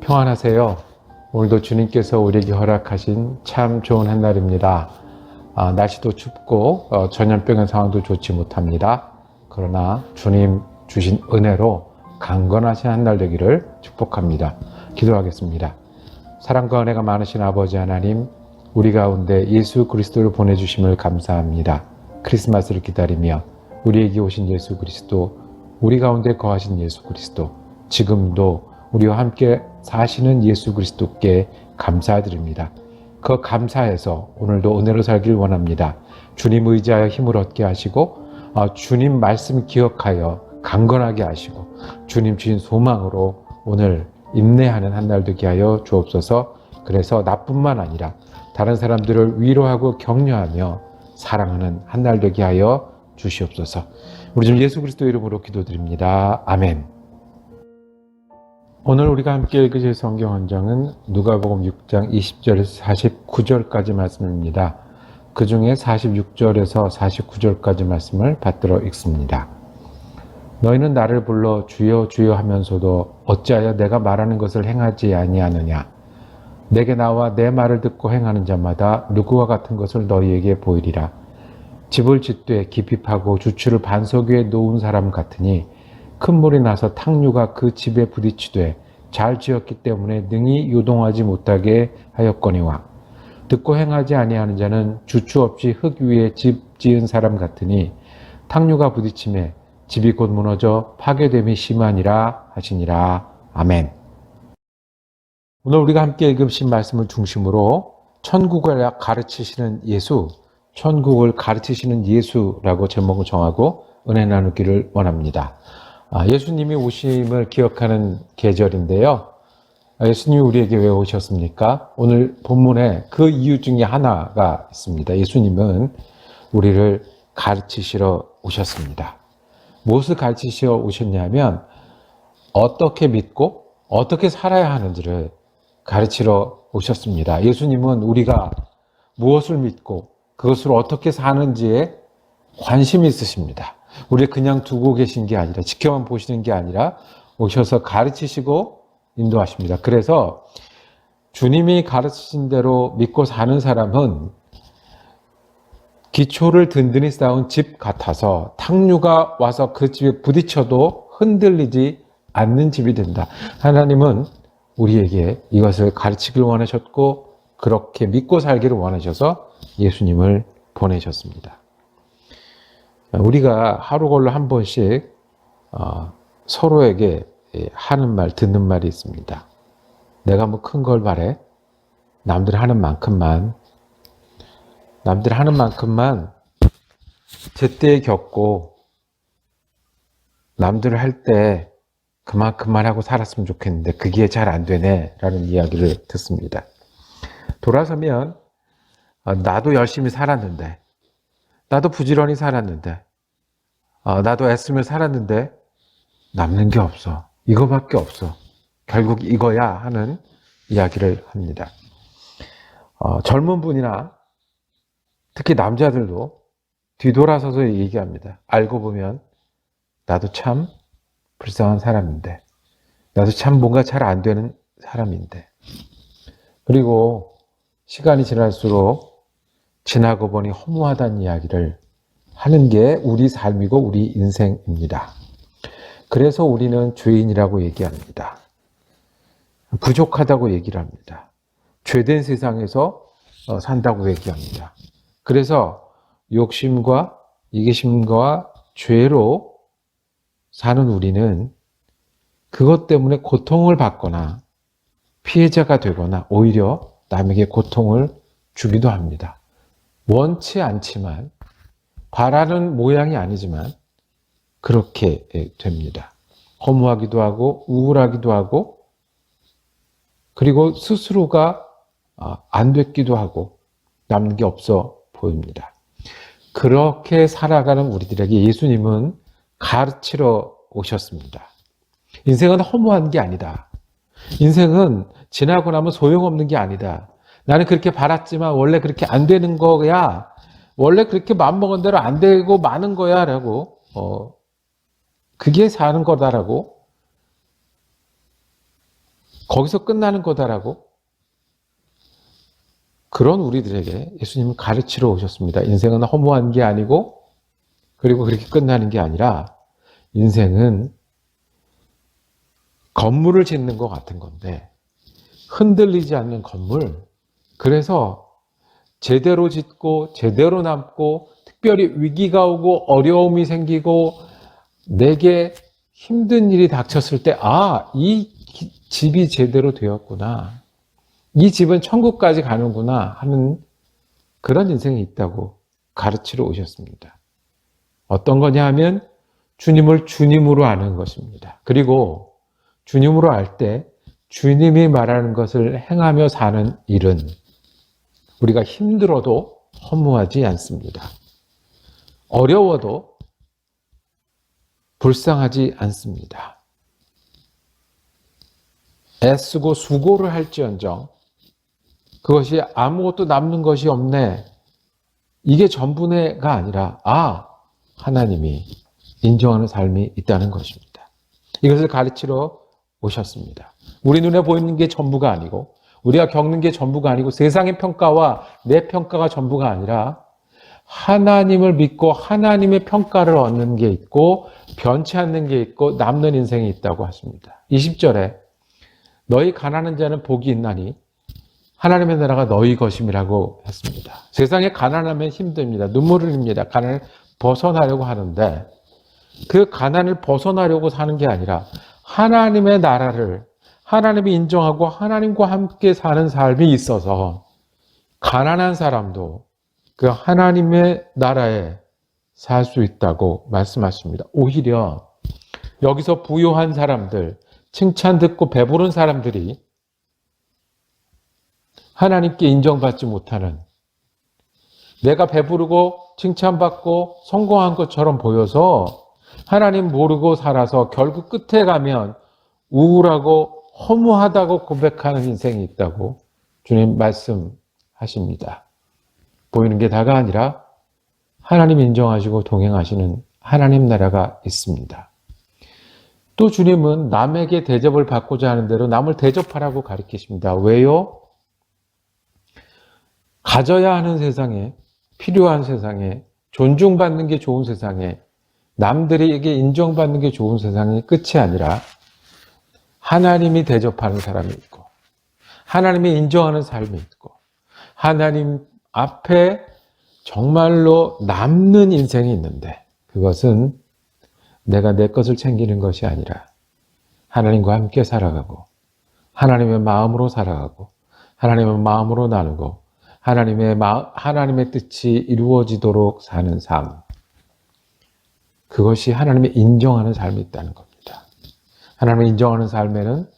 평안하세요. 오늘도 주님께서 우리에게 허락하신 참 좋은 한날입니다. 날씨도 춥고 전염병의 상황도 좋지 못합니다. 그러나 주님 주신 은혜로 강건하신 한날 되기를 축복합니다. 기도하겠습니다. 사랑과 은혜가 많으신 아버지 하나님, 우리 가운데 예수 그리스도를 보내주심을 감사합니다. 크리스마스를 기다리며 우리에게 오신 예수 그리스도, 우리 가운데 거하신 예수 그리스도, 지금도 우리와 함께 사시는 예수 그리스도께 감사드립니다. 그 감사해서 오늘도 은혜로 살길 원합니다. 주님 의지하여 힘을 얻게 하시고 주님 말씀 기억하여 강건하게 하시고 주님 주신 소망으로 오늘 인내하는 한날 되게 하여 주옵소서. 그래서 나뿐만 아니라 다른 사람들을 위로하고 격려하며 사랑하는 한날 되게 하여 주시옵소서. 우리 주 예수 그리스도 이름으로 기도드립니다. 아멘. 오늘 우리가 함께 읽으실 성경 원장은 누가복음 6장 20절에서 49절까지 말씀입니다. 그 중에 46절에서 49절까지 말씀을 받들어 읽습니다. 너희는 나를 불러 주여 주여 하면서도 어찌하여 내가 말하는 것을 행하지 아니하느냐. 내게 나와 내 말을 듣고 행하는 자마다 누구와 같은 것을 너희에게 보이리라. 집을 짓되 깊이 파고 주추를 반석 위에 놓은 사람 같으니 큰 물이 나서 탕류가 그 집에 부딪히되 잘 지었기 때문에 능히 요동하지 못하게 하였거니와 듣고 행하지 아니하는 자는 주추 없이 흙 위에 집 지은 사람 같으니 탕류가 부딪힘에 집이 곧 무너져 파괴됨이 심하니라 하시니라. 아멘. 오늘 우리가 함께 읽으신 말씀을 중심으로 천국을 가르치시는 예수, 천국을 가르치시는 예수라고 제목을 정하고 은혜 나누기를 원합니다. 예수님이 오심을 기억하는 계절인데요. 예수님이 우리에게 왜 오셨습니까? 오늘 본문에 그 이유 중에 하나가 있습니다. 예수님은 우리를 가르치시러 오셨습니다. 무엇을 가르치시러 오셨냐면 어떻게 믿고 어떻게 살아야 하는지를 가르치러 오셨습니다. 예수님은 우리가 무엇을 믿고 그것을 어떻게 사는지에 관심이 있으십니다. 우리 그냥 두고 계신 게 아니라 지켜만 보시는 게 아니라 오셔서 가르치시고 인도하십니다. 그래서 주님이 가르치신 대로 믿고 사는 사람은 기초를 든든히 쌓은 집 같아서 탕류가 와서 그 집에 부딪혀도 흔들리지 않는 집이 된다. 하나님은 우리에게 이것을 가르치길 원하셨고 그렇게 믿고 살기를 원하셔서 예수님을 보내셨습니다. 우리가 하루 걸러 한 번씩 서로에게 하는 말, 듣는 말이 있습니다. 내가 뭐 큰 걸 바래? 남들 하는 만큼만 제때에 겪고 남들 할 때 그만큼만 하고 살았으면 좋겠는데 그게 잘 안 되네 라는 이야기를 듣습니다. 돌아서면 나도 열심히 살았는데, 나도 부지런히 살았는데, 나도 애쓰며 살았는데 남는 게 없어. 이거밖에 없어. 결국 이거야 하는 이야기를 합니다. 젊은 분이나 특히 남자들도 뒤돌아서서 얘기합니다. 알고 보면 나도 참 불쌍한 사람인데, 나도 참 뭔가 잘 안 되는 사람인데. 그리고 시간이 지날수록 지나고 보니 허무하다는 이야기를 하는 게 우리 삶이고 우리 인생입니다. 그래서 우리는 죄인이라고 얘기합니다. 부족하다고 얘기를 합니다. 죄된 세상에서 산다고 얘기합니다. 그래서 욕심과 이기심과 죄로 사는 우리는 그것 때문에 고통을 받거나 피해자가 되거나 오히려 남에게 고통을 주기도 합니다. 원치 않지만, 바라는 모양이 아니지만 그렇게 됩니다. 허무하기도 하고 우울하기도 하고 그리고 스스로가 안 됐기도 하고 남는 게 없어 보입니다. 그렇게 살아가는 우리들에게 예수님은 가르치러 오셨습니다. 인생은 허무한 게 아니다. 인생은 지나고 나면 소용없는 게 아니다. 나는 그렇게 바랐지만 원래 그렇게 안 되는 거야. 원래 그렇게 마음먹은 대로 안 되고 마는 거야 라고 그게 사는 거다라고 거기서 끝나는 거다라고 그런 우리들에게 예수님은 가르치러 오셨습니다. 인생은 허무한 게 아니고 그리고 그렇게 끝나는 게 아니라 인생은 건물을 짓는 것 같은 건데 흔들리지 않는 건물. 그래서 제대로 짓고 제대로 남고 특별히 위기가 오고 어려움이 생기고 내게 힘든 일이 닥쳤을 때 이 집이 제대로 되었구나. 이 집은 천국까지 가는구나 하는 그런 인생이 있다고 가르치러 오셨습니다. 어떤 거냐 하면 주님을 주님으로 아는 것입니다. 그리고 주님으로 알 때 주님이 말하는 것을 행하며 사는 일은 우리가 힘들어도 허무하지 않습니다. 어려워도 불쌍하지 않습니다. 애쓰고 수고를 할지언정 그것이 아무것도 남는 것이 없네. 이게 전부네가 아니라 하나님이 인정하는 삶이 있다는 것입니다. 이것을 가르치러 오셨습니다. 우리 눈에 보이는 게 전부가 아니고 우리가 겪는 게 전부가 아니고 세상의 평가와 내 평가가 전부가 아니라 하나님을 믿고 하나님의 평가를 얻는 게 있고 변치 않는 게 있고 남는 인생이 있다고 하십니다. 20절에 너희 가난한 자는 복이 있나니 하나님의 나라가 너희 것임이라고 했습니다. 세상에 가난하면 힘듭니다. 눈물을 흘립니다. 가난을 벗어나려고 하는데 그 가난을 벗어나려고 사는 게 아니라 하나님의 나라를 하나님이 인정하고 하나님과 함께 사는 삶이 있어서 가난한 사람도 그 하나님의 나라에 살 수 있다고 말씀하십니다. 오히려 여기서 부유한 사람들, 칭찬 듣고 배부른 사람들이 하나님께 인정받지 못하는 내가 배부르고 칭찬받고 성공한 것처럼 보여서 하나님 모르고 살아서 결국 끝에 가면 우울하고 허무하다고 고백하는 인생이 있다고 주님 말씀하십니다. 보이는 게 다가 아니라 하나님 인정하시고 동행하시는 하나님 나라가 있습니다. 또 주님은 남에게 대접을 받고자 하는 대로 남을 대접하라고 가르치십니다. 왜요? 가져야 하는 세상에, 필요한 세상에, 존중받는 게 좋은 세상에, 남들에게 인정받는 게 좋은 세상이 끝이 아니라 하나님이 대접하는 사람이 있고 하나님이 인정하는 삶이 있고 하나님 앞에 정말로 남는 인생이 있는데 그것은 내가 내 것을 챙기는 것이 아니라 하나님과 함께 살아가고 하나님의 마음으로 살아가고 하나님의 마음으로 나누고 하나님의 뜻이 이루어지도록 사는 삶. 그것이 하나님이 인정하는 삶이 있다는 겁니다. 하나님이 인정하는 삶에는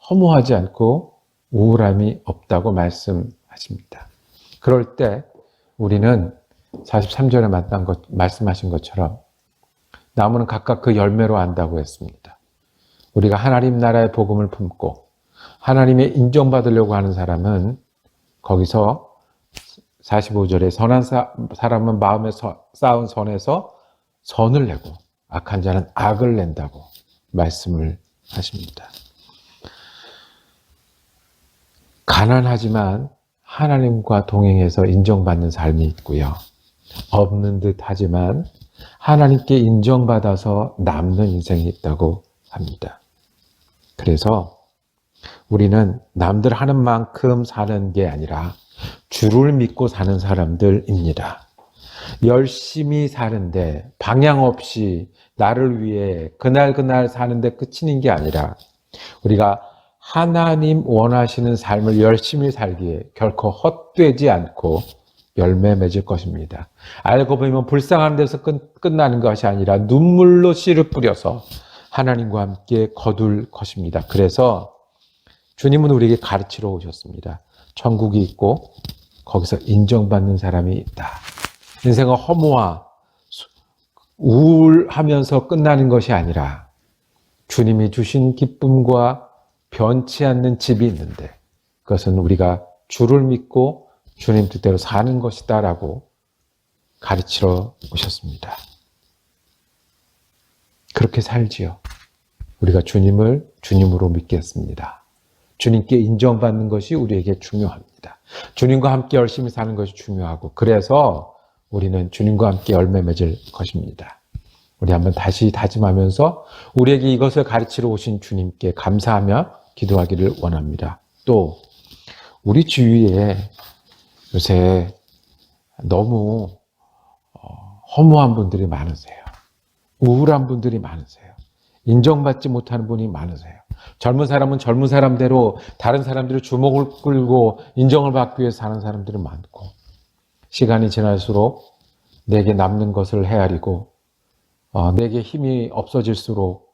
허무하지 않고 우울함이 없다고 말씀하십니다. 그럴 때 우리는 43절에 말씀하신 것처럼 나무는 각각 그 열매로 안다고 했습니다. 우리가 하나님 나라의 복음을 품고 하나님의 인정받으려고 하는 사람은 거기서 45절에 선한 사람은 마음에 쌓은 선에서 선을 내고 악한 자는 악을 낸다고 말씀을 하십니다. 가난하지만 하나님과 동행해서 인정받는 삶이 있고요. 없는 듯 하지만 하나님께 인정받아서 남는 인생이 있다고 합니다. 그래서 우리는 남들 하는 만큼 사는 게 아니라 주를 믿고 사는 사람들입니다. 열심히 사는데 방향 없이 나를 위해 그날 사는데 그치는 게 아니라 우리가 하나님 원하시는 삶을 열심히 살기에 결코 헛되지 않고 열매 맺을 것입니다. 알고 보면 불쌍한 데서 끝나는 것이 아니라 눈물로 씨를 뿌려서 하나님과 함께 거둘 것입니다. 그래서 주님은 우리에게 가르치러 오셨습니다. 천국이 있고 거기서 인정받는 사람이 있다. 인생은 허무와 우울하면서 끝나는 것이 아니라 주님이 주신 기쁨과 변치 않는 집이 있는데 그것은 우리가 주를 믿고 주님 뜻대로 사는 것이다 라고 가르치러 오셨습니다. 그렇게 살지요. 우리가 주님을 주님으로 믿겠습니다. 주님께 인정받는 것이 우리에게 중요합니다. 주님과 함께 열심히 사는 것이 중요하고, 그래서 우리는 주님과 함께 열매 맺을 것입니다. 우리 한번 다시 다짐하면서 우리에게 이것을 가르치러 오신 주님께 감사하며 기도하기를 원합니다. 또 우리 주위에 요새 너무 허무한 분들이 많으세요. 우울한 분들이 많으세요. 인정받지 못하는 분이 많으세요. 젊은 사람은 젊은 사람대로 다른 사람들의 주목을 끌고 인정을 받기 위해서 사는 사람들이 많고, 시간이 지날수록 내게 남는 것을 헤아리고 내게 힘이 없어질수록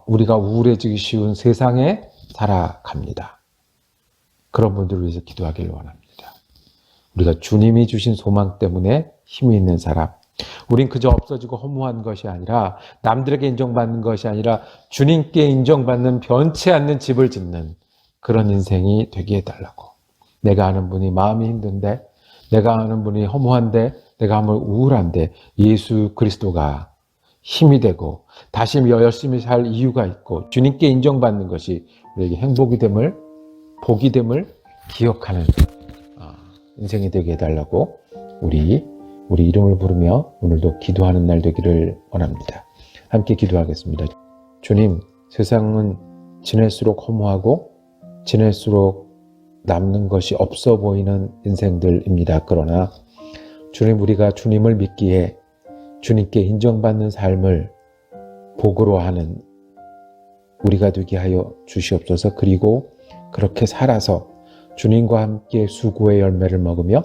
우리가 우울해지기 쉬운 세상에 살아갑니다. 그런 분들을 위해서 기도하기를 원합니다. 우리가 주님이 주신 소망 때문에 힘이 있는 사람, 우린 그저 없어지고 허무한 것이 아니라, 남들에게 인정받는 것이 아니라 주님께 인정받는 변치 않는 집을 짓는 그런 인생이 되게 해달라고. 내가 아는 분이 마음이 힘든데, 내가 아는 분이 허무한데, 내가 한번 우울한데 예수 그리스도가 힘이 되고 다시 열심히 살 이유가 있고 주님께 인정받는 것이 우리에게 행복이 됨을, 복이 됨을 기억하는 인생이 되게 해달라고 우리 이름을 부르며 오늘도 기도하는 날 되기를 원합니다. 함께 기도하겠습니다. 주님, 세상은 지낼수록 허무하고 지낼수록 남는 것이 없어 보이는 인생들입니다. 그러나 주님, 우리가 주님을 믿기에 주님께 인정받는 삶을 복으로 하는 우리가 되게 하여 주시옵소서. 그리고 그렇게 살아서 주님과 함께 수고의 열매를 먹으며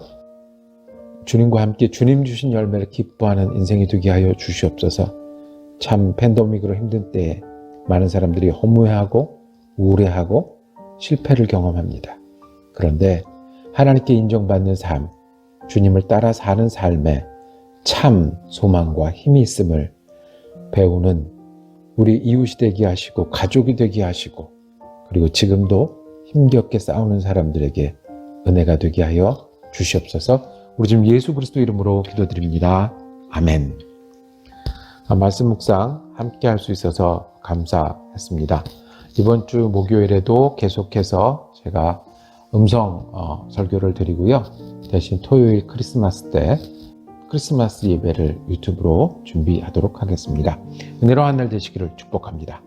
주님과 함께 주님 주신 열매를 기뻐하는 인생이 되게 하여 주시옵소서. 참 팬데믹으로 힘든 때에 많은 사람들이 허무해하고 우울해하고 실패를 경험합니다. 그런데 하나님께 인정받는 삶, 주님을 따라 사는 삶에 참 소망과 힘이 있음을 배우는 우리 이웃이 되게 하시고 가족이 되게 하시고, 그리고 지금도 힘겹게 싸우는 사람들에게 은혜가 되게 하여 주시옵소서. 우리 지금 예수 그리스도 이름으로 기도드립니다. 아멘. 말씀 묵상 함께 할 수 있어서 감사했습니다. 이번 주 목요일에도 계속해서 제가 음성 설교를 드리고요. 대신 토요일 크리스마스 때 크리스마스 예배를 유튜브로 준비하도록 하겠습니다. 은혜로운 날 되시기를 축복합니다.